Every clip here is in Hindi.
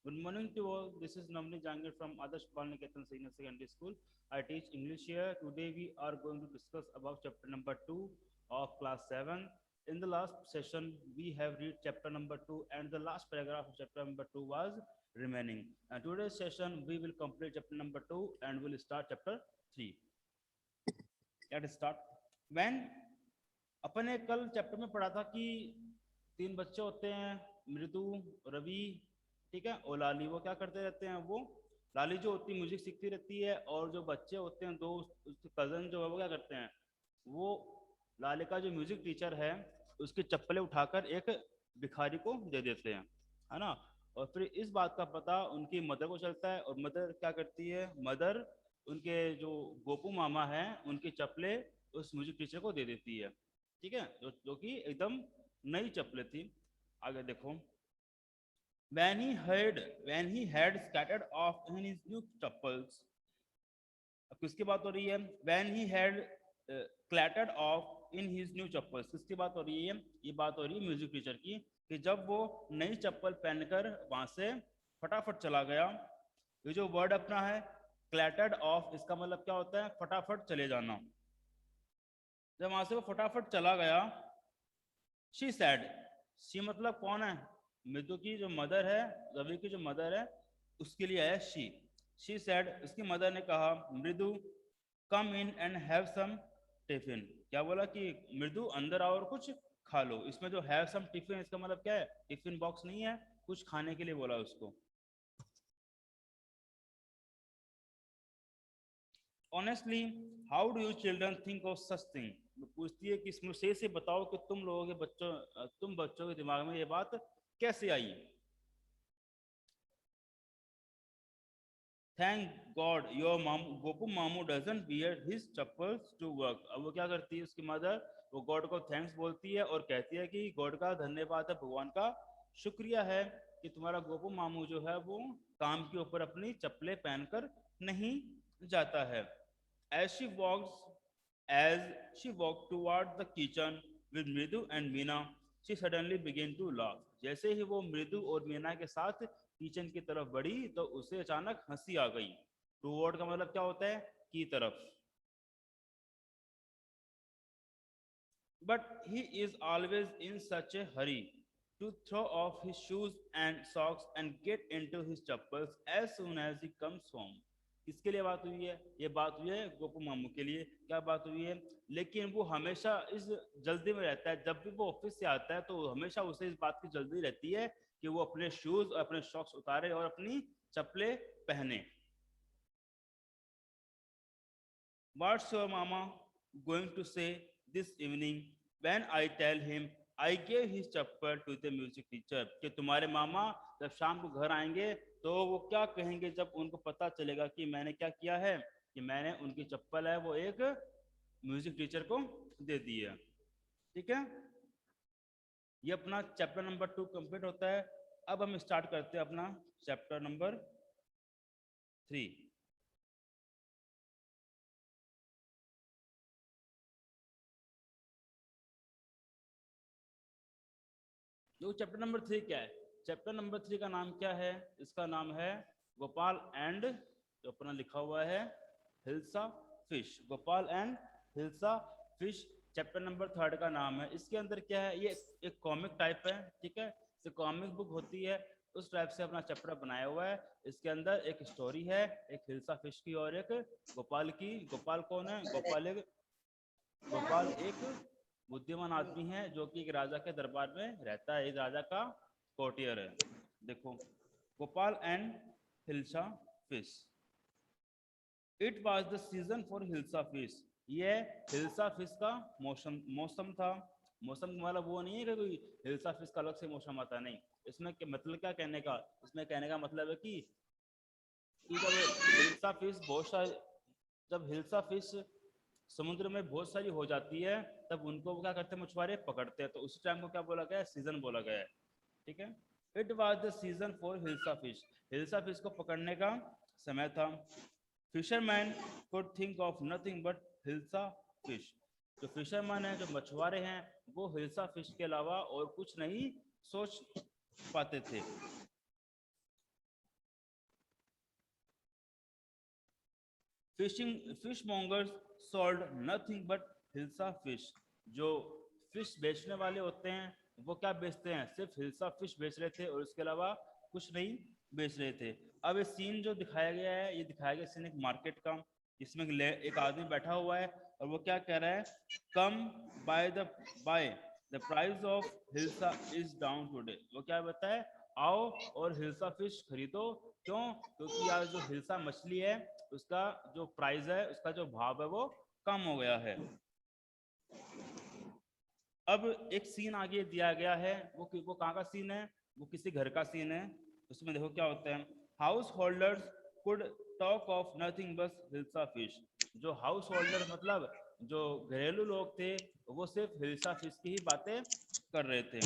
Good morning to all. This is Namni Jangir from Adarsh Balniketan Senior Secondary School. I teach English here. Today we are going to discuss about chapter number 2 of class 7. In the last session, we have read chapter number 2 and the last paragraph of chapter number 2 was remaining. And today's session, we will complete chapter number 2 and we'll start chapter 3. Let's start. When अपन ने कल चैप्टर में पढ़ा था कि 3 बच्चे होते हैं, मृदु, रवि, ठीक है, और लाली। वो क्या करते रहते हैं, वो लाली जो होती है म्यूजिक सीखती रहती है, और जो बच्चे होते हैं दो उसके कजन जो है वो क्या करते हैं, वो लाली का जो म्यूजिक टीचर है उसकी चप्पलें उठाकर एक भिखारी को दे देते हैं, है ना। और फिर इस बात का पता उनकी मदर को चलता है, और मदर क्या करती है, मदर उनके जो गोपू मामा हैं उनकी चप्पलें उस म्यूजिक टीचर को दे देती है, ठीक है, जो कि एकदम नई चप्पलें थी। आगे देखो, when he had scattered off in his new chappals। अब किसकी बात हो रही है, when he had clattered off in his new chappals, किसकी बात हो रही है, ये बात हो रही है म्यूजिक टीचर की, कि जब वो नई चप्पल पहनकर वहां से फटाफट चला गया। ये जो वर्ड अपना है क्लैटर्ड ऑफ, इसका मतलब क्या होता है, फटाफट चले जाना। जब वहां से वो फटाफट चला गया, शी सैड, शी मतलब कौन है, मृदु की जो मदर है, रवि की जो मदर है, उसके लिए है शी सैड, उसकी मदर ने कहा, Mridu come in and have some tiffin. क्या बोला कि मृदु अंदर आओ और कुछ खा लो। इसमें जो हैव सम टिफिन, इसका मतलब क्या है, टिफिन बॉक्स नहीं है, कुछ खाने के लिए बोला उसको। Honestly how do you children think of such thing. पूछती है कि इसमें से बताओ कि तुम लोगों के बच्चों, तुम बच्चों के दिमाग में ये बात कैसे आई। Thank God your mom Gopu Mamu doesn't wear his chappals to work. अब वो क्या करती है उसकी मदर, वो गॉड को थैंक्स बोलती है और कहती है कि गॉड का धन्यवाद है, भगवान का शुक्रिया है कि तुम्हारा गोपू मामू जो है वो काम के ऊपर अपनी चप्पलें पहनकर नहीं जाता है। As she walks, as she walked toward the kitchen with Mridu and Meena, she suddenly began to laugh। जैसे ही वो मृदु और मीना के साथ किचन की तरफ बढ़ी तो उसे अचानक हंसी आ गई। टूवर्ड का मतलब क्या होता है, की तरफ। But he is always in such a hurry to throw off his shoes and socks and get into his chappals as soon as he comes home। किसके लिए बात हुई है, ये बात हुई है गोपू मामू के लिए। क्या बात हुई है, लेकिन वो हमेशा इस जल्दी में रहता है, जब भी वो ऑफिस से आता है तो हमेशा उसे इस बात की जल्दी रहती है कि वो अपने शूज और अपने सॉक्स उतारे और अपनी चप्पलें पहने। What's your mama going to say this evening when I tell him I gave his chappal to the music teacher। कि तुम्हारे मामा जब शाम को घर आएंगे तो वो क्या कहेंगे जब उनको पता चलेगा कि मैंने क्या किया है, कि मैंने उनकी चप्पल है वो एक म्यूजिक टीचर को दे दी है। ठीक है, ये अपना चैप्टर नंबर 2 कंप्लीट होता है। अब हम स्टार्ट करते हैं अपना चैप्टर नंबर 3। जो चैप्टर नंबर 3 क्या है, चैप्टर नंबर 3 का नाम क्या है, इसका नाम है गोपाल एंड, जो अपना लिखा हुआ है hilsa fish. Gopal and hilsa fish chapter number 3 का नाम है। इसके अंदर क्या है, ये एक कॉमिक टाइप है, ठीक है, जो कॉमिक बुक होती है उस टाइप से अपना चैप्टर बनाया हुआ है। इसके अंदर एक स्टोरी है, एक हिल्सा फिश की और एक गोपाल की। गोपाल कौन है, गोपाल एक बुद्धिमान आदमी है जो कि एक राजा के दरबार में रहता है, इस राजा का कोर्टियर है। देखो, Gopal and hilsa fish. It was the season for hilsa fish. ये हिल्सा फिश का मौसम मौसम था। मौसम मतलब वो नहीं है कि कोई हिल्सा फिश का अलग से मौसम आता, नहीं। इसमें मतलब क्या कहने का, इसमें कहने का मतलब है कि जब हिल्सा फिश बहुत सारे, जब हिल्सा फिश समुद्र में बहुत सारी हो जाती है तब उनको क्या करते हैं, मछुआरे पकड़ते हैं, तो उस टाइम को क्या बोला गया है, सीजन बोला गया है। ठीक है, it was the season for hilsa fish. Hilsa fish को पकड़ने का समय था। Fisherman could think of nothing but hilsa fish. जो फिशरमैन है, जो मछुआरे हैं, वो हिल्सा फिश के अलावा और कुछ नहीं सोच पाते थे। fishmongers sold nothing but hilsa fish. जो फिश बेचने वाले होते हैं वो क्या बेचते हैं, सिर्फ हिल्सा फिश बेच रहे थे और इसके अलावा कुछ नहीं बेच रहे थे। अब ये सीन जो दिखाया गया है, ये दिखाया गया सीन एक मार्केट का, इसमें एक आदमी बैठा हुआ है और वो क्या कह रहा है, come by the price of hilsa is down today. वो क्या बताया, आओ और हिल्सा फिश खरीदो। क्यों? क्योंकि यार जो हिल्सा मछली है उसका जो प्राइस है, उसका जो भाव है वो कम हो गया है। अब एक सीन आगे दिया गया है, वो कहाँ का सीन है, वो किसी घर का सीन है। उसमें देखो क्या होता है, house holders could talk of nothing बस हिल्सा फिश। जो हाउस होल्डर मतलब जो घरेलू लोग थे वो सिर्फ हिल्सा फिश की ही बातें कर रहे थे।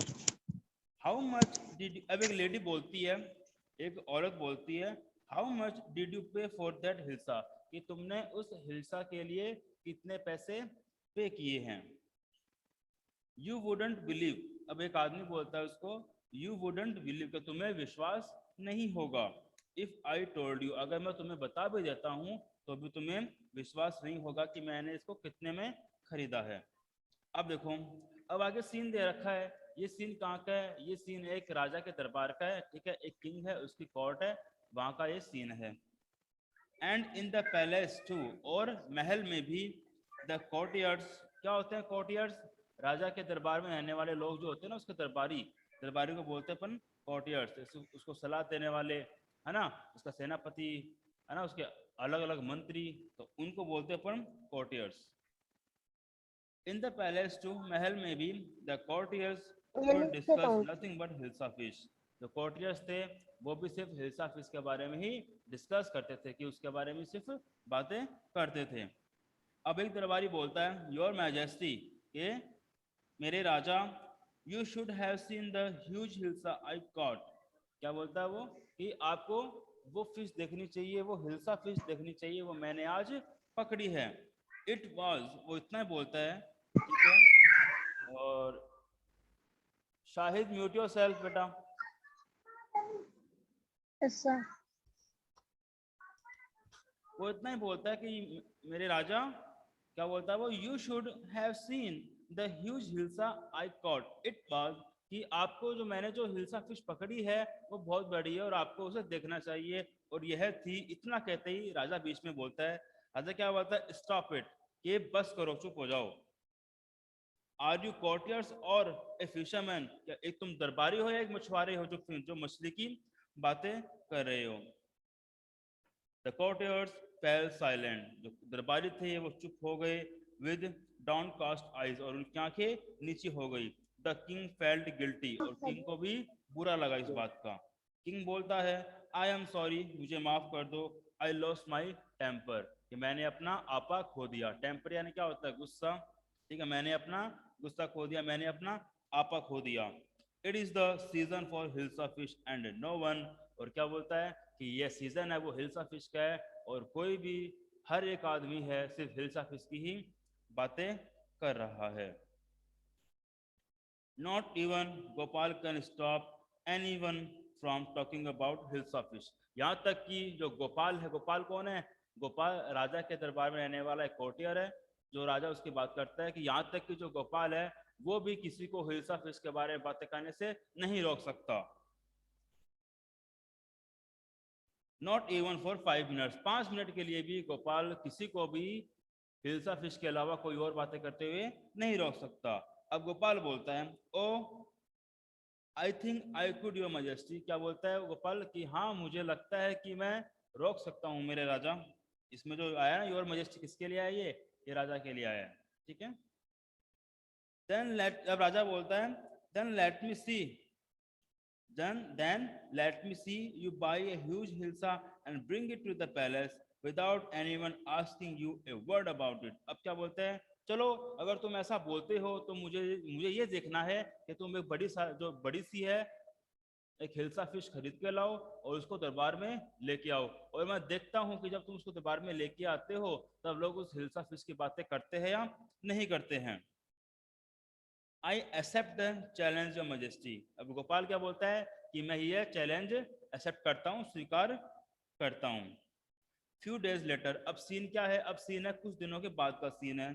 हाउ मच डिड, अब एक लेडी बोलती है, एक औरत बोलती है, हाउ मच डिड यू पे फॉर दैट हिल्सा, कि तुमने उस हिल्सा के लिए कितने पैसे पे किए हैं। यू वुडंट बिलीव, अब एक आदमी बोलता है उसको, यू वुडंट बिलीव, कि तुम्हें विश्वास नहीं होगा, इफ आई टोल्ड यू, अगर मैं तुम्हें बता भी देता हूं तो भी तुम्हें विश्वास नहीं होगा कि मैंने इसको कितने में खरीदा है। अब देखो, अब आगे सीन दे रखा है, ये सीन कहाँ का है, ये सीन एक राजा के दरबार का है, ठीक है, एक किंग है, उसकी कोर्ट है, वहां का ये सीन है। And in the palace too, और महल में भी, द कोर्टियर्स, क्या होते हैं कोर्टियर्स, राजा के दरबार में रहने वाले लोग जो होते हैं ना, उसके दरबारी, दरबारी को बोलते हैं अपन कोर्टियर्स। उसको सलाह देने वाले, है ना, उसका सेनापति, है ना, उसके अलग अलग मंत्री, तो उनको बोलते हैं अपन courtiers. In the palace too, महल में भी, the courtiers could discuss nothing but hilsa fish. जो कोर्टियर्स थे वो भी सिर्फ हिल्सा फिश के बारे में ही डिस्कस करते थे, कि उसके बारे में सिर्फ बातें करते थे। अब एक दरबारी बोलता है, योर मैजेस्टी, के मेरे राजा, you should have seen the huge hilsa I caught. क्या बोलता है वो, कि आपको वो फिश देखनी चाहिए, वो हिल्सा फिश देखनी चाहिए, वो मैंने आज पकड़ी है। इट वॉज, वो इतना ही बोलता है, ठीक है। और शाहिद म्यूट योर सेल्फ बेटा। ऐसा वो इतना ही बोलता है कि मेरे राजा, क्या बोलता है वो, you should have seen the huge hilsa I cot it was, कि आपको जो मैंने जो हिल्सा फिश पकड़ी है वो बहुत बड़ी है और आपको उसे देखना चाहिए, और यह थी। इतना कहते ही राजा बीच में बोलता है, राजा क्या बोलता है, स्टॉप इट, कि बस करो, चुप हो जाओ। आर यू कॉटियर्स और ए फिशरमैन, क्या एक तुम दरबारी हो या एक मछुआरे हो जो मछली की बातें कर रहे हो। द courtiers fell silent, जो दरबारी थे वो चुप हो गए, with downcast eyes, और उनकी आंखें नीचे हो गई। द किंग फेल्ट गिल्टी, और किंग को भी बुरा लगा इस बात का। किंग बोलता है, आई एम सॉरी, मुझे माफ कर दो, आई लॉस्ट माई टेम्पर, कि मैंने अपना आपा खो दिया। टेम्पर यानी क्या होता है, गुस्सा, ठीक है, मैंने अपना गुस्सा खो दिया, मैंने अपना आपा खो दिया। It is the season for hilsa fish and no one, और क्या बोलता है कि यह सीजन है वो हिल्सा फिश का है, और कोई भी, हर एक आदमी है सिर्फ हिल्सा फिश की ही बातें कर रहा है। Not even Gopal can stop anyone from talking about hilsa fish. यहाँ तक कि जो गोपाल है, गोपाल कौन है, गोपाल राजा के दरबार में रहने वाला एक कोर्टियर है, जो राजा उसकी बात करता है, कि यहाँ तक कि जो गोपाल है वो भी किसी को हिल्सा फिश के बारे में बातें करने से नहीं रोक सकता। Not even for 5 minutes, 5 minute के लिए भी गोपाल किसी को भी हिल्सा फिश के अलावा कोई और बातें करते हुए नहीं रोक सकता। अब गोपाल बोलता है, oh I think I could your majesty, क्या बोलता है गोपाल, कि हाँ मुझे लगता है कि मैं रोक सकता हूँ मेरे राजा। इसमें जो आया ना योर मैजेस्टी, किसके लिए आया, ये राजा के लिए आया है, ठीक है। देन लेट, अब राजा बोलता है, then let me C, then let me see you buy a huge hilsa and bring it to the palace without anyone asking you a word about it। अब क्या बोलते हैं, चलो अगर तुम ऐसा बोलते हो तो मुझे मुझे ये देखना है कि तुम एक जो बड़ी सी है एक हिल्सा फिश खरीद के लाओ और उसको दरबार में लेके आओ, और मैं देखता हूँ कि जब तुम उसको दरबार में लेके आते हो तब लोग उस हिल्सा फिश की बातें करते हैं या नहीं करते हैं। I accept the challenge your majesty. अब गोपाल क्या बोलता है कि मैं ये चैलेंज एक्सेप्ट करता हूँ, स्वीकार करता हूँ। few days later, अब सीन क्या है? अब सीन है कुछ दिनों के बाद का सीन है।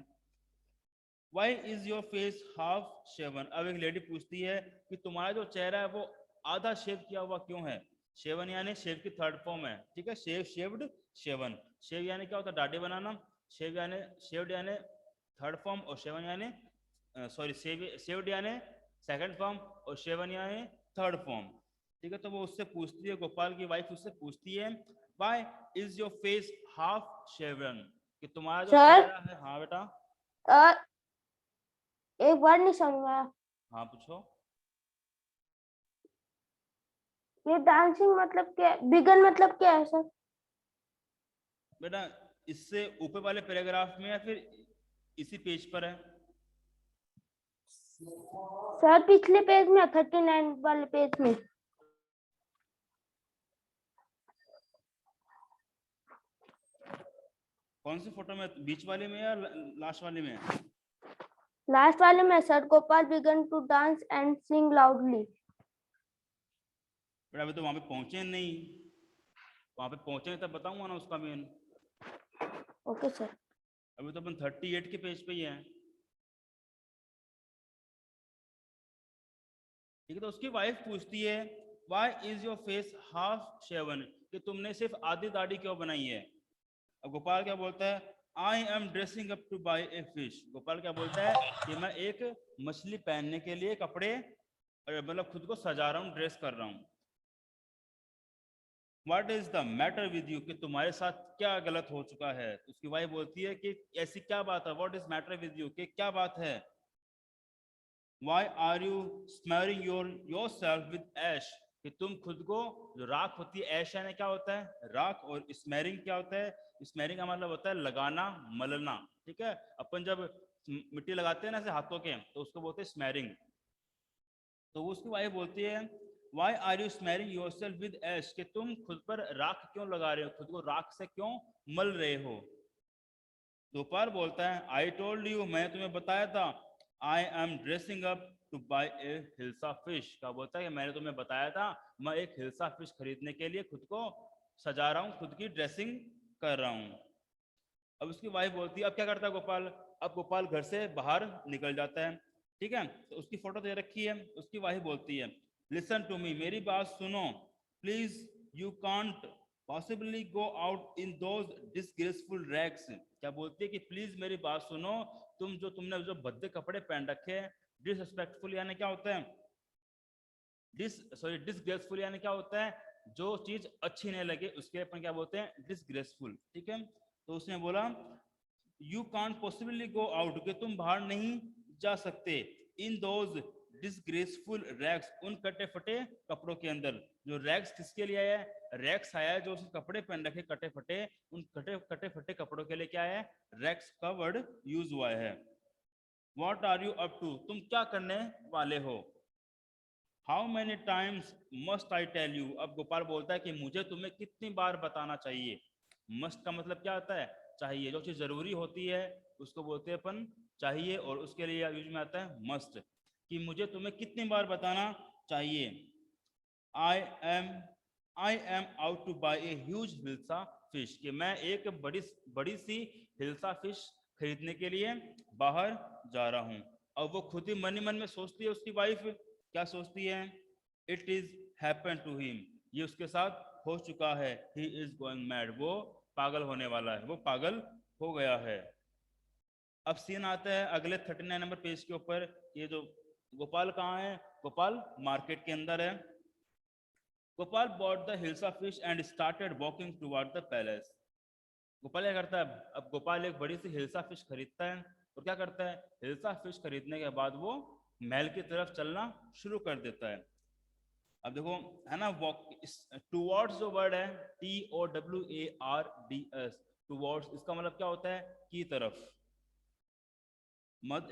Why is your face half shaven? अब एक लेडी पूछती है कि तुम्हारा जो चेहरा है वो आधा शेव किया हुआ क्यों है? शेवन यानी शेव की थर्ड फॉर्म है, ठीक है, शेव, शेव्ड, शेवन। शेव यानी क्या होता है? दाढ़ी बनाना। शेव यानी, शेव्ड यानी थर्ड फॉर्म, और शेवन यानी सॉरी शेव्ड यानी सेकंड फॉर्म, और शेवन यानी थर्ड फॉर्म, ठीक है। तो वो उससे पूछती है, गोपाल की वाइफ उससे पूछती है, why is your face half shaven? कि तुम्हारा जो सर, चेहरा है। हाँ बेटा। एक बार नहीं समझ में आया। हाँ पूछो। ये डांसिंग मतलब क्या है? बिगन मतलब क्या है सर? बेटा इससे ऊपर वाले पैराग्राफ में या फिर इसी पेज पर है? सर पिछले पेज में, 39 वाले पेज में। कौन सी फोटो में? बीच वाले में या लास्ट वाले में? लास्ट वाले में sir, Gopal began to dance and sing loudly. बेटा अभी तो वहां पे पहुंचे नहीं, वहां पे पहुंचे तब बताऊंगा ना उसका मेन। Okay sir. अभी तो अपन 38 के पेज पे ही है, ठीक है। तो उसकी वाइफ पूछती है, why is your face half shaven? कि तुमने सिर्फ आधी दाढ़ी क्यों बनाई है? अब गोपाल क्या बोलता है? I am dressing up two by a fish. Gopal क्या बोलता है कि मैं एक मछली पहनने के लिए कपड़े, मतलब खुद को सजा रहा हूँ, ड्रेस कर रहा हूँ। What is the matter with you? कि तुम्हारे साथ क्या गलत हो चुका है? उसकी वाइफ बोलती है कि ऐसी क्या बात है? What is matter with you? कि क्या बात है? Why are you smearing yourself with ash? कि तुम खुद को, जो राख होती है, ऐश यानी क्या होता है? राख। और स्मेरिंग क्या होता है? स्मेरिंग का मतलब होता है लगाना, मलना, ठीक है। अपन जब मिट्टी लगाते हैं ना ऐसे हाथों के, तो उसको बोलते हैं स्मेरिंग। तो उसकी वाइफ बोलती है, why are you smearing yourself with ash? कि तुम खुद पर राख क्यों लगा रहे हो? खुद को राख से क्यों मल रहे हो? दोपहर बोलता है, आई टोल्ड यू, मैं तुम्हें बताया था, I am dressing up two by A hilsa fish. का बोलता है कि मैंने तुम्हें बताया था, मैं एक हिल्सा फिश खरीदने के लिए खुद को सजा रहा हूँ, खुद की ड्रेसिंग कर रहा हूँ। अब उसकी वाइफ बोलती है, अब क्या करता है गोपाल? अब गोपाल घर से बाहर निकल जाता है, ठीक है। तो उसकी फोटो दे रखी है। उसकी वाइफ बोलती है, लिसन टू मी, मेरी बात सुनो, please, you can't possibly go out in those disgraceful rags. क्या बोलती है कि प्लीज मेरी बात सुनो, तुमने जो भद्दे कपड़े पहन रखे हैं। डिसरिस्पेक्टफुल यानी क्या होता है? डिसग्रेसफुल यानी क्या होता है? जो चीज अच्छी नहीं लगे उसके अपन क्या बोलते हैं? डिसग्रेसफुल, ठीक है। तो उसने बोला, you can't possibly go out, कि तुम बाहर नहीं जा सकते, इन दोज डिसग्रेसफुल रैग्स, उन कटे फटे कपड़ों के अंदर। जो रैग्स किसके लिए आया है? रैग्स आया है जो उसने कपड़े पहन रखे कटे फटे, उन कटे फटे कपड़ों के लिए क्या है? रैग्स का वर्ड यूज हुआ है। What are you up to? तुम क्या करने वाले हो? How many times must I tell you? अब गोपाल बोलता है कि मुझे तुम्हें कितनी बार बताना चाहिए? मस्ट का मतलब क्या होता है? चाहिए। जो चीज जरूरी होती है उसको बोलते हैं अपन चाहिए, और उसके लिए यूज में आता है मस्ट। कि मुझे तुम्हें कितनी बार बताना चाहिए? I am I am out two by a huge hilsa fish. कि मैं एक बड़ी बड़ी सी हिल्सा फिश खरीदने के लिए बाहर जा रहा हूँ। अब वो खुद ही मन ही मन में सोचती है, उसकी वाइफ क्या सोचती है? It is happen to him, ये उसके साथ हो चुका है। ही इज गोइंग मैड, वो पागल होने वाला है, वो पागल हो गया है। अब सीन आता है अगले 39 नंबर पेज के ऊपर। ये जो गोपाल कहाँ है? गोपाल मार्केट के अंदर है। Gopal bought the hilsa fish and started walking toward the palace. Gopal क्या करता है? अब गोपाल एक बड़ी सी हिल्सा फिश खरीदता है, और क्या करता है? हिल्सा फिश खरीदने के बाद वो महल की तरफ चलना शुरू कर देता है। अब देखो, है ना, वॉक, टुवर्ड्स जो वर्ड है, TOWARDS, टुवर्ड्स, इसका मतलब क्या होता है? की तरफ।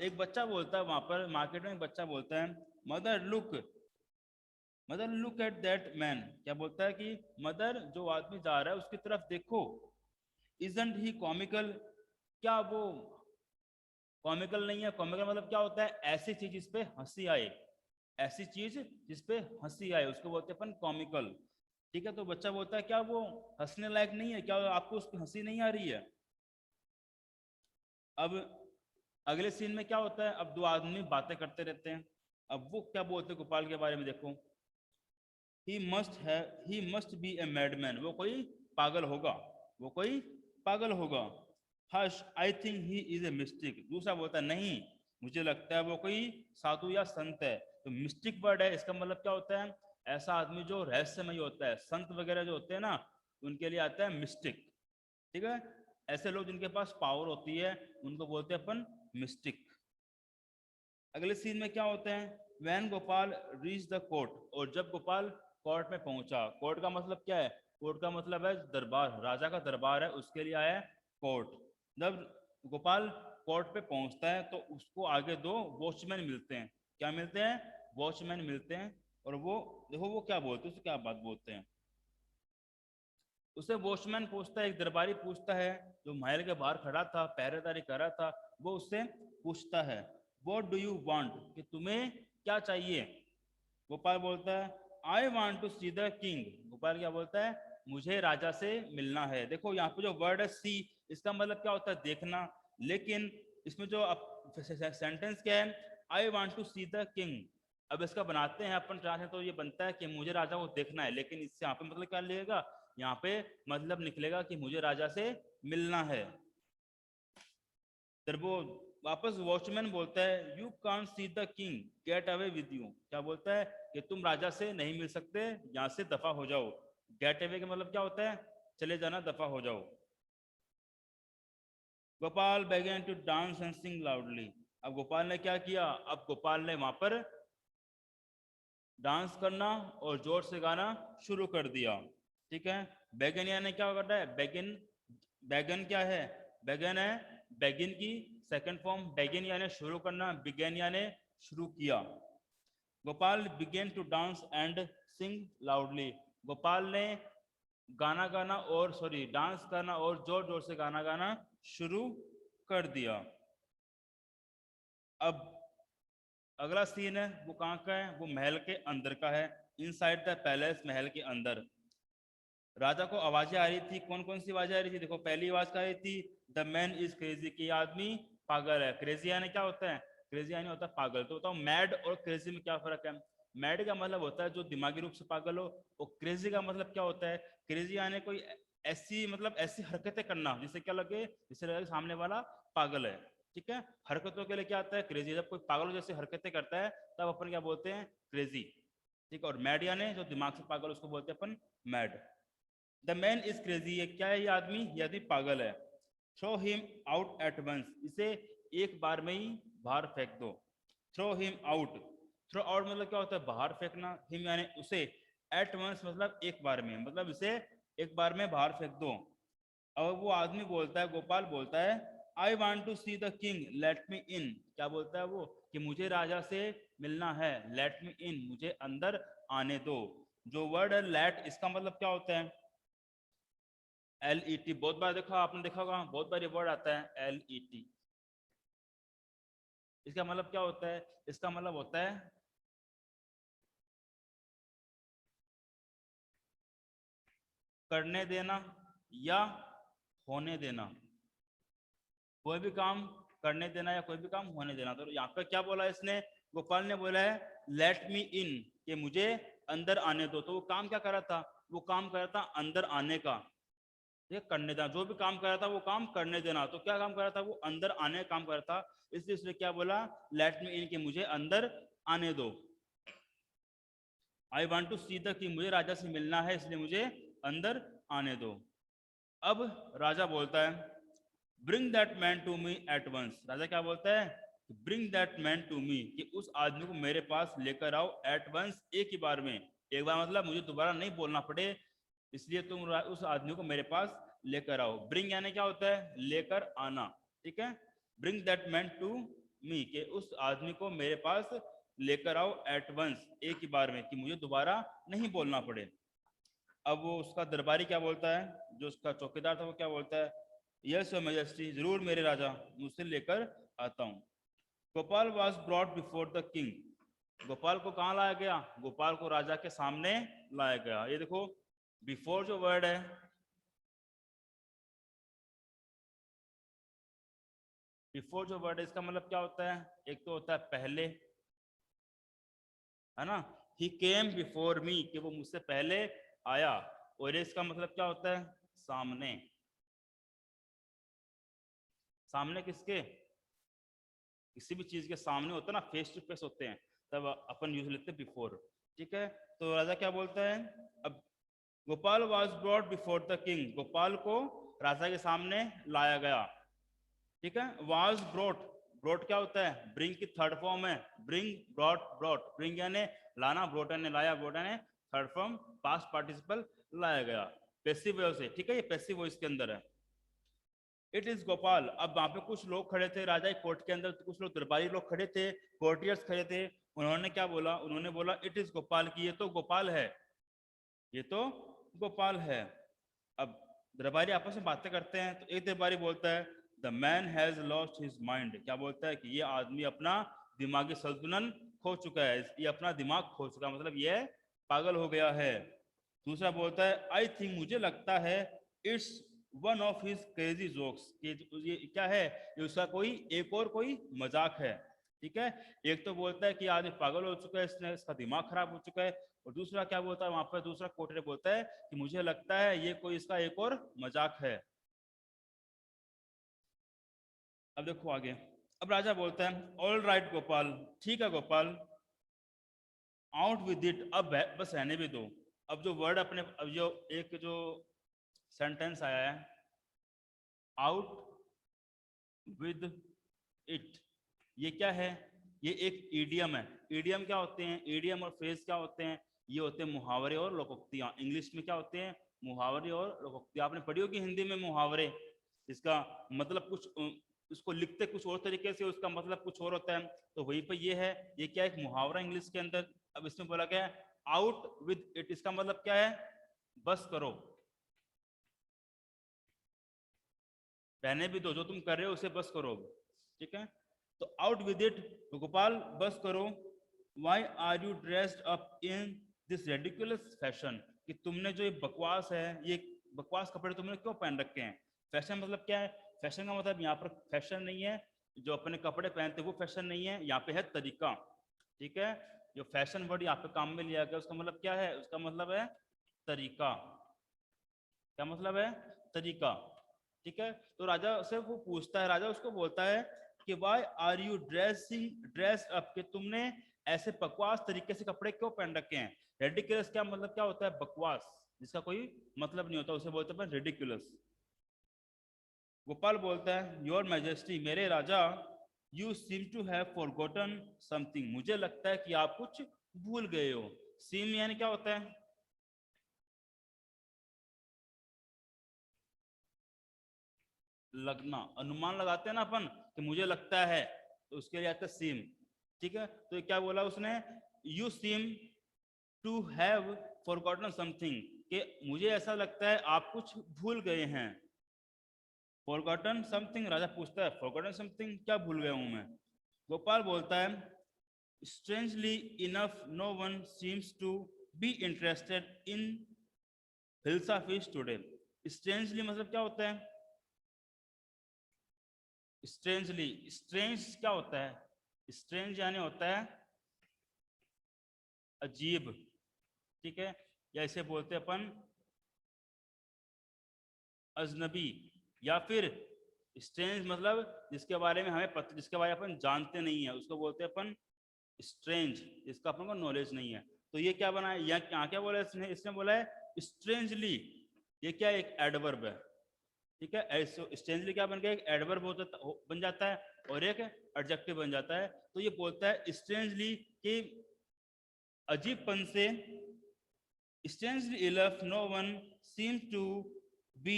एक बच्चा बोलता है वहां पर मार्केट में, एक बच्चा बोलता है, mother look, mother look at that man. क्या बोलता है? कि मदर, जो आदमी जा रहा है उसकी तरफ देखो। Isn't he comical? क्या वो कॉमिकल नहीं है? कॉमिकल मतलब क्या होता है? ऐसी चीज जिस पे हंसी आए, ऐसी चीज जिस पे हंसी आए उसको बोलते हैं अपन कॉमिकल। ठीक है, तो बच्चा बोलता है क्या वो हंसने लायक नहीं है, क्या आपको उसकी हंसी नहीं आ रही है। अब अगले सीन में क्या होता है, अब दो आदमी बातें करते रहते हैं। अब वो क्या बोलते हैं गोपाल के बारे में, देखो, he must be a madman, वो कोई पागल होगा, वो कोई पागल होगा। Harsh, I think he is a mystic. दूसरा बोलता है नहीं, मुझे लगता है वो कोई साधु या संत है। तो मिस्टिक वर्ड है, इसका मतलब क्या होता है, ऐसा आदमी जो रहस्यमय होता है। संत वगैरह जो होते हैं ना, उनके लिए आता है मिस्टिक। ठीक है, ऐसे लोग जिनके पास पावर होती है उनको बोलते हैं अपन मिस्टिक। अगले सीन में क्या होते हैं, when Gopal reach the court, और जब गोपाल कोर्ट में पहुंचा, कोर्ट का मतलब क्या है, कोर्ट का मतलब है दरबार, राजा का दरबार है, उसके लिए आया है कोर्ट। जब गोपाल कोर्ट पे पहुंचता है तो उसको आगे दो वॉचमैन मिलते हैं। क्या मिलते हैं, वॉचमैन मिलते हैं। और वो देखो वो क्या बोलते हैं, उससे क्या बात बोलते हैं। उसे वॉचमैन पूछता है, एक दरबारी पूछता है जो महल के बाहर खड़ा था, पहरेदारी कर रहा था, वो उससे पूछता है व्हाट डू यू वांट, कि तुम्हें क्या चाहिए। गोपाल बोलता है I want to see the king. Gopal क्या बोलता है, मुझे राजा से मिलना है। देखो यहाँ पे जो वर्ड है सी, इसका मतलब क्या होता है, देखना। लेकिन इसमें जो सेंटेंस क्या है, I want to see the king. अब इसका बनाते हैं अपन चाहते तो ये बनता है कि मुझे राजा को देखना है, लेकिन इससे यहाँ पे मतलब क्या लिखेगा, यहाँ पे मतलब निकलेगा कि मुझे राजा से मिलना है। फिर वो वापस वॉचमैन बोलता है you can't see the king, get away with you. क्या बोलता है कि तुम राजा से नहीं मिल सकते, यहाँ से दफा हो जाओ। गेट अवे का मतलब क्या होता है, चले जाना, दफा हो जाओ। Gopal began to dance and sing loudly. अब गोपाल ने क्या किया, अब गोपाल ने वहां पर डांस करना और जोर से गाना शुरू कर दिया। ठीक है, बेगन यानी क्या करता है, बेगिन, बैगन क्या है, बैगन है, बैगिन की सेकंड फॉर्म। बैगिन यानी शुरू करना, बिगेन यानी शुरू किया। Gopal began to dance and sing loudly. Gopal ने गाना गाना और डांस करना और जोर जोर से गाना गाना शुरू कर दिया। अब अगला सीन है वो कहाँ का है, वो महल के अंदर का है। इनसाइड द पैलेस, महल के अंदर। राजा को आवाजें आ रही थी, कौन कौन सी आवाजें आ रही थी, देखो पहली आवाज क्या आ रही थी, द मैन इज क्रेजी, कि आदमी पागल है। क्रेजी यानी क्या होता है, क्रेजी यानी होता है पागल। तो बताओ मैड और क्रेजी में क्या फर्क है। मैड का मतलब होता है जो दिमागी रूप से पागल हो, और क्रेजी का मतलब क्या होता है, क्रेजी यानी कोई ऐसी मतलब ऐसी हरकतें करना जिससे क्या लगे, जिससे लगे सामने वाला पागल है। ठीक है, हरकतों के लिए क्या आता है, क्रेजी। जब कोई पागल जैसी हरकतें करता है तब अपन क्या बोलते हैं, क्रेजी। ठीक है, और मैड यानी जो दिमाग से पागल, उसको बोलते हैं अपन mad. The man is crazy, ये क्या है, ये आदमी पागल है। Throw him out at once, इसे एक बार में ही बाहर फेंक दो। Throw him out, throw out मतलब क्या होता है, बाहर फेंकना। हिम यानी उसे, एट वंस मतलब एक बार में, मतलब इसे एक बार में बाहर फेंक दो। अब वो आदमी बोलता है, गोपाल बोलता है I want to see the king, let me in. क्या बोलता है वो, कि मुझे राजा से मिलना है, लेट मी इन, मुझे अंदर आने दो। जो वर्ड है लेट, इसका मतलब क्या होता है, LET। बहुत बार देखा, आपने देखा होगा, बहुत बार ये वर्ड आता है LET। इसका मतलब क्या होता है, इसका मतलब होता है करने देना या होने देना। कोई भी काम करने देना या कोई भी काम होने देना। तो यहाँ पे क्या बोला इसने, गोपाल ने बोला है लेट मी इन, कि मुझे अंदर आने दो। तो वो काम क्या कर रहा था, वो काम कर रहा था अंदर आने का, ये करने देना। जो भी काम कर रहा था वो काम करने देना। तो क्या काम कर रहा था, वो अंदर आने का काम कर रहा था, इसलिए इसने क्या बोला, लेट मी इन, कि मुझे अंदर आने दो। I want to see the king, मुझे राजा से मिलना है, इसलिए मुझे अंदर आने दो। अब राजा बोलता है bring that man to me at once. राजा क्या बोलता है, bring that man to me, कि उस आदमी को मेरे पास लेकर आओ, एट वंस, एक ही बार में। एक बार मतलब मुझे दोबारा नहीं बोलना पड़े, इसलिए तुम उस आदमी को मेरे पास लेकर आओ। ब्रिंग यानी क्या होता है, लेकर आना। ठीक है, bring that man to me, के उस आदमी को मेरे पास लेकर आओ, एट वंस, एक ही बार में, कि मुझे दोबारा नहीं बोलना पड़े। अब वो उसका दरबारी क्या बोलता है, जो उसका चौकीदार था, वो क्या बोलता है, यस योर मैजेस्टी, जरूर मेरे राजा, मुझसे लेकर आता हूँ। Gopal was brought before the king, Gopal को कहाँ लाया गया, गोपाल को राजा के सामने लाया गया। ये देखो बिफोर जो वर्ड है, बिफोर जो वर्ड है इसका मतलब क्या होता है? एक तो होता है पहले, है ना, ही केम बिफोर मी, कि वो मुझसे पहले आया। और इसका मतलब क्या होता है? सामने। सामने किसके? किसी भी चीज के सामने होता है ना, फेस टू फेस होते हैं, तब अपन यूज लेते हैं बिफोर। ठीक है, तो राजा क्या बोलता है? अब Gopal was brought before the king, Gopal को राजा के सामने लाया गया। ठीक है, वॉज ब्रॉट, ब्रॉट क्या होता है? ब्रिंग की थर्ड फॉर्म है, ब्रिंग, ब्रॉट, ब्रॉट, ब्रिंग यानी लाना, ब्रॉट यानी लाया, ब्रॉट यानी थर्ड फॉर्म पास्ट पार्टिसिपल, लाया गया, पैसिव वॉइस है। ठीक है, ये पैसिव वॉइस के अंदर है। It is Gopal. अब वहां पे कुछ लोग खड़े थे राजा के कोर्ट के अंदर, तो कुछ लोग दरबारी लोग खड़े थे, कोर्टियर्स खड़े थे। उन्होंने क्या बोला? उन्होंने बोला इट इज गोपाल, की ये तो गोपाल है, ये तो गोपाल है। अब दरबारी आपस में बातें करते हैं, तो एक दरबारी बोलता है the man has lost his mind, क्या बोलता है? कि ये आदमी अपना दिमागी संतुलन खो चुका है, ये अपना दिमाग खो चुका है, मतलब ये पागल हो गया है। दूसरा बोलता है आई थिंक, मुझे लगता है, it's one of his crazy jokes, ये क्या है? ये उसका कोई एक और कोई मजाक है। ठीक है, एक तो बोलता है कि आदमी पागल हो चुका है, इसने इसका दिमाग खराब हो चुका है, और दूसरा क्या बोलता है वहां पर? दूसरा कोर्टियर बोलता है कि मुझे लगता है ये कोई इसका एक और मजाक है। अब देखो आगे। अब राजा बोलता है ऑल राइट गोपाल, ठीक है गोपाल, आउट विद इट, अब बस रहने भी दो। अब जो वर्ड अपने, अब जो एक जो सेंटेंस आया है आउट विद इट, ये क्या है? ये एक ईडियम है। ईडियम क्या होते हैं? ईडियम और फ्रेज क्या होते हैं? ये होते हैं मुहावरे और लोकोक्तियां। इंग्लिश में क्या होते हैं? मुहावरे और लोकोक्तियां। आपने पढ़ी होगी हिंदी में मुहावरे, इसका मतलब कुछ इसको लिखते कुछ और तरीके से, उसका मतलब कुछ और होता है, तो वहीं पर ये है, ये क्या एक मुहावरा इंग्लिश के अंदर। अब इसमें बोला गया है आउट विद इट, इसका मतलब क्या है? बस करो, रहने भी दो, जो तुम कर रहे हो उसे बस करो। ठीक है, तो आउट विद इट, तो गोपाल बस करो। Why are you dressed up in this ridiculous fashion, कि तुमने जो ये बकवास है, ये बकवास कपड़े तुमने क्यों पहन रखे हैं? फैशन मतलब क्या है? फैशन का मतलब यहाँ पर फैशन नहीं है, जो अपने कपड़े पहनते वो फैशन नहीं है, यहाँ पे है तरीका। ठीक है, जो फैशन वर्ड यहाँ पे काम में लिया गया, उसका मतलब क्या है? उसका मतलब है तरीका। क्या मतलब है? तरीका। ठीक है, तो राजा से वो पूछता है, राजा उसको बोलता है कि why are you dress up, कि तुमने ऐसे बकवास तरीके से कपड़े क्यों पहन रखे हैं? रेडिकुलस क्या मतलब क्या होता है? बकवास, जिसका कोई मतलब नहीं होता, उसे बोलते हैं रेडिकुलस। गोपाल बोलता है योर मैजेस्टी, मेरे राजा, you seem to have forgotten something, मुझे लगता है कि आप कुछ भूल गए हो। सीम यानी क्या होता है? लगना, अनुमान लगाते हैं ना अपन कि मुझे लगता है, तो उसके लिए आता है सीम। ठीक है, तो ये क्या बोला उसने? You seem to have forgotten something, कि मुझे ऐसा लगता है आप कुछ भूल गए हैं। फॉरगॉटन समथिंग, राजा पूछता है फॉरगॉटन समथिंग, क्या भूल गया हूं मैं? गोपाल बोलता है strangely enough no one seems to be interested in hilsa fish today. Strangely मतलब क्या होता है? स्ट्रेंजली, स्ट्रेंज क्या होता है? स्ट्रेंज यानी होता है अजीब। ठीक है, या इसे बोलते हैं अपन अजनबी, या फिर स्ट्रेंज मतलब जिसके बारे में हमें पता, जिसके बारे में अपन जानते नहीं है, उसको बोलते हैं अपन स्ट्रेंज, जिसका अपन को नॉलेज नहीं है। तो ये क्या बना है? या क्या बोला इसने? इसने बोला है स्ट्रेंजली, ये क्या एक एडवर्ब है। ठीक है, ऐसे स्ट्रेंजली क्या बन गया? एक एडवर्ब बन जाता है और एक एडजेक्टिव बन जाता है। तो ये बोलता है स्ट्रेंजली कि अजीबपन से, strangely enough no one seems to be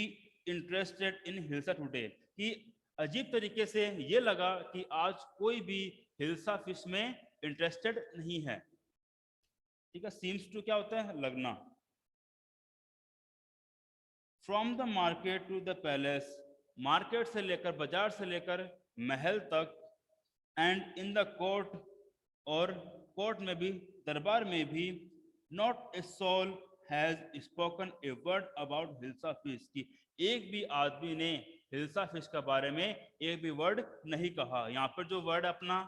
interested in hilsa today, कि अजीब तरीके से ये लगा कि आज कोई भी हिल्सा फिश में इंटरेस्टेड नहीं है। ठीक है, सीम्स टू क्या होता है? लगना। From the market to the palace, market से लेकर, बाजार से लेकर महल तक, एंड इन द कोर्ट, और कोर्ट में भी, दरबार में भी, not a soul has spoken a word about hilsa fish, कि एक भी आदमी ने हिल्सा फिश के बारे में एक भी वर्ड नहीं कहा। यहाँ पर जो वर्ड अपना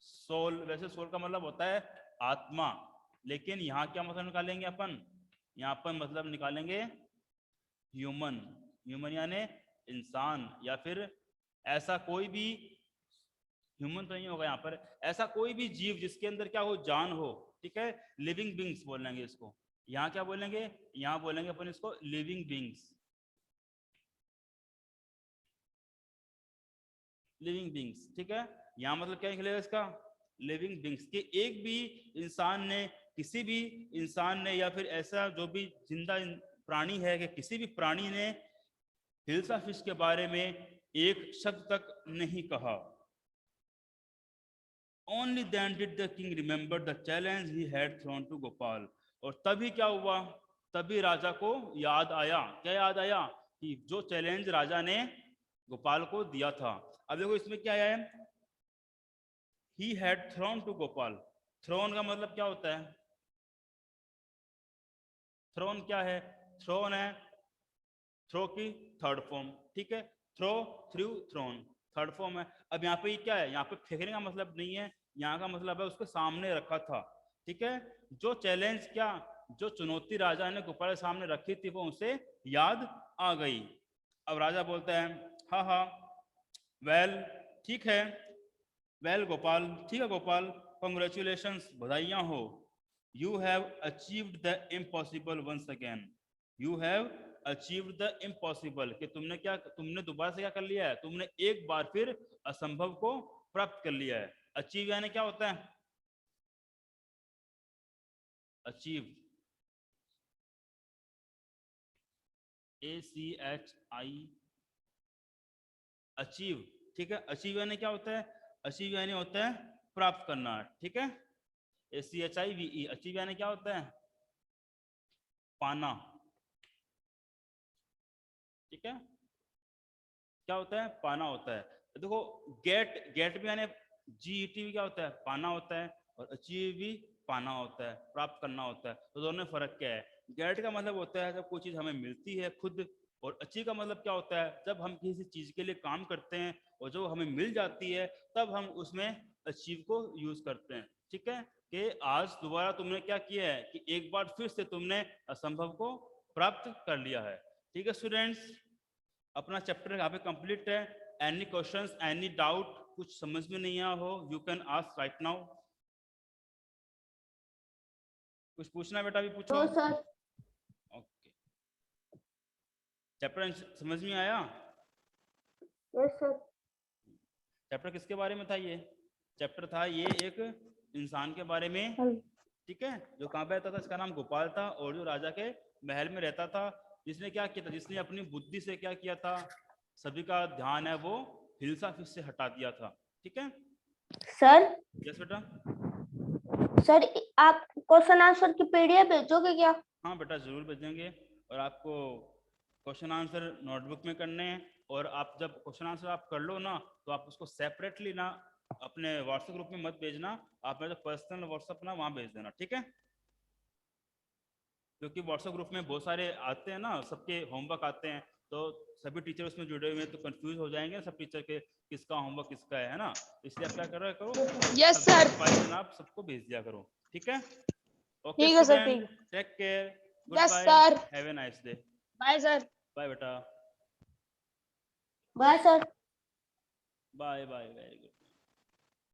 सोल, वैसे सोल का मतलब होता है आत्मा, लेकिन यहाँ क्या मतलब निकालेंगे अपन, यहाँ पर मतलब निकालेंगे ह्यूमन। ह्यूमन यानी इंसान, या फिर ऐसा कोई भी, ह्यूमन तो नहीं होगा यहाँ पर, ऐसा कोई भी जीव जिसके अंदर क्या हो, जान हो। ठीक है, लिविंग बींग्स बोलेंगे इसको। यहाँ क्या बोलेंगे, यहाँ बोलेंगे अपन इसको लिविंग बींग्स। लिविंग बींग्स, ठीक है। यहाँ मतलब क्या निकलेगा इसका, लिविंग बींग्स, कि एक भी इंसान ने, किसी भी इंसान ने, या फिर ऐसा जो भी जिंदा प्राणी है, कि किसी भी प्राणी ने हिल्सा फिश के बारे में एक शब्द तक नहीं कहा। Only then did the king remember the challenge he had thrown to Gopal. और तभी क्या हुआ, तभी राजा को याद आया, क्या याद आया, कि जो चैलेंज राजा ने गोपाल को दिया था। अब देखो इसमें क्या है, he had thrown to Gopal। Thrown का मतलब क्या होता है, थ्रोन क्या है, थ्रोन है थ्रो की थर्ड फॉर्म। ठीक है, throw, threw, thrown third form है। अब यहाँ पे क्या है, यहाँ पे फेंकने का मतलब नहीं है, यहाँ का मतलब है उसको सामने रखा था। ठीक है, जो चैलेंज, क्या जो चुनौती राजा ने गोपाल के सामने रखी थी, वो उसे याद आ गई। अब राजा बोलता है, हाँ हाँ, वेल, ठीक है, वेल गोपाल, ठीक है गोपाल, कॉन्ग्रेचुलेशंस, बधाइयां हो। You have achieved the impossible once again. You have achieved the impossible, कि तुमने क्या, तुमने दोबारा से क्या कर लिया है, तुमने एक बार फिर असंभव को प्राप्त कर लिया है। अचीव यानी क्या होता है, अचीव, ACHI, अचीव। ठीक है, अचीव यानी क्या होता है, अचीव यानी होता है प्राप्त करना। ठीक है, ACHIVE, अचीव यानी क्या होता है, पाना। ठीक है, क्या होता है, पाना होता है। देखो गेट, गेट भी यानी GET भी क्या होता है, पाना होता है, और अचीव भी पाना होता है, प्राप्त करना होता है। तो दोनों में फर्क क्या है, गेट का मतलब होता है जब कोई चीज हमें मिलती है खुद, और अचीव का मतलब क्या होता है, जब हम किसी चीज के लिए काम करते हैं और जो हमें मिल जाती है, तब हम उसमें अचीव को यूज करते हैं। ठीक है, कि आज दोबारा तुमने क्या किया है, कि एक बार फिर से तुमने असंभव को प्राप्त कर लिया है। ठीक है स्टूडेंट्स, अपना चैप्टर यहाँ पे कंप्लीट है। एनी क्वेश्चंस, एनी डाउट, कुछ समझ में नहीं आया हो, you can ask right now. कुछ पूछना बेटा, भी पूछो। No, sir. ओके, चैप्टर समझ में आया? Yes, sir. चैप्टर किसके बारे में था ये? चैप्टर था ये एक इंसान के बारे में। ठीक है, जो कहाँ पे रहता था, इसका नाम गोपाल था, और जो राजा के महल में रहता था, जिसने क्या किया था, जिसने अपनी बुद्धि से क्या किया था, सभी का ध्यान है वो हिल्सा फिश से हटा दिया था। ठीक है सर, यस बेटा। सर आप क्वेश्चन आंसर की PDF भेजोगे क्या? हाँ बेटा, जरूर भेजेंगे, और आपको क्वेश्चन आंसर नोटबुक में करने हैं, और आप जब क्वेश्चन आंसर आप कर लो ना, तो आप उसको सेपरेटली ना अपने व्हाट्सएप ग्रुप में मत भेजना, आप मेरा पर्सनल व्हाट्सएप ना वहाँ भेज देना। ठीक है, क्योंकि व्हाट्सएप ग्रुप में बहुत सारे आते हैं ना, सबके होमवर्क आते हैं, तो सभी टीचर उसमें जुड़े हुए हैं, तो कंफ्यूज हो जाएंगे सब टीचर के, किसका होमवर्क किसका है ना। इसलिए आप क्या कर रहे करो, यस सर, आप सबको भेज दिया करो। ठीक है, ओके ठीक है सर, स्टूडेंट, ठीक। Take care, good yes bye, sir, have a nice day. Bye sir. Bye बेटा, bye sir. Bye bye, very good.